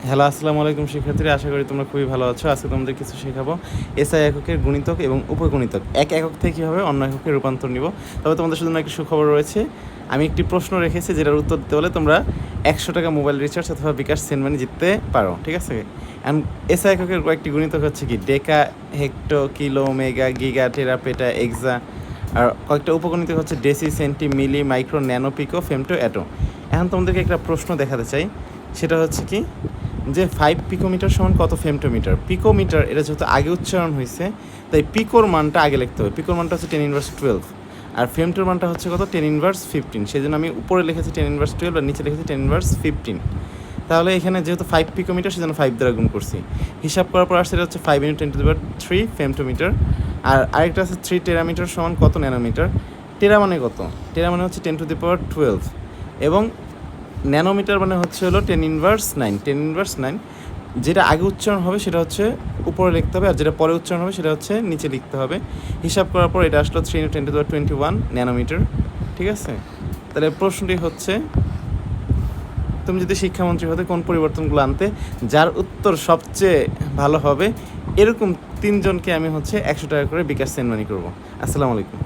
Hello, আসসালামু আলাইকুম শিক্ষার্থীরা, আশা করি তোমরা খুবই ভালো আছো। আজকে তোমাদের কিছু শেখাবো এসআই এককের গুণিতক এবং উপগুণিতক। এক একক থেকে কীভাবে অন্য এককে রূপান্তর নিব। তবে তোমাদের জন্য একটি সুখবর রয়েছে। আমি একটি প্রশ্ন রেখেছি যেটার উত্তর দিতে হলে তোমরা 100 টাকা মোবাইল রিচার্জ অথবা বিকাশ সেন্ড মানি জিততে পারো, ঠিক আছে? অ্যান্ড এসআই এককের কয়েকটি গুণিতক হচ্ছে কি ডেকা, হেক্টো, কিলো, মেগা, গিগা, টেরা, পেটা, এক্সা। আর কয়েকটা উপগণিতক হচ্ছে ডেসি, সেন্টি, মিলি, মাইক্রো, ন্যানো, পিকো, ফেমটো, অ্যাটো। এখন তোমাদেরকে একটা প্রশ্ন দেখাতে চাই, সেটা হচ্ছে কি যে 5 পিকোমিটার সমান কত ফেমটোমিটার। পিকোমিটার এটা যেহেতু আগে উচ্চারণ হয়েছে, তাই পিকোর মানটা আগে লিখতে হবে। পিকোর মানটা হচ্ছে 10^12, আর ফেমটোর মানটা হচ্ছে কত 10^15। সেই জন্য আমি উপরে লিখেছি 10^12 আর নিচে লিখেছি 10^15। তাহলে এখানে যেহেতু 5 পিকোমিটার, সেজন্য 5 দ্বারা গুণ করছি। হিসাব করার পর আসছে এটা হচ্ছে 5 × 10⁻³ ফেমটোমিটার। আর আরেকটা আছে 3 টেরামিটার সমান কত ন্যানোমিটার। টেরা মানে কত? টেরা মানে হচ্ছে 10⁻12, এবং ন্যানোমিটার মানে হচ্ছে হলো 10^9। 10^9 যেটা আগে উচ্চারণ হবে সেটা হচ্ছে উপরে লিখতে হবে, আর যেটা পরে উচ্চারণ হবে সেটা হচ্ছে নিচে লিখতে হবে। হিসাব করার পর এটা আসলো 3 × 10⁻21 ন্যানোমিটার, ঠিক আছে? তাহলে প্রশ্নটি হচ্ছে, তুমি যদি শিক্ষামন্ত্রী হতে কোন পরিবর্তনগুলো আনতে? যার উত্তর সবচেয়ে ভালো হবে এরকম 3 জনকে আমি হচ্ছে 100 টাকা করে বিকাশ সেন্ড মানি করবো। আসসালামু আলাইকুম।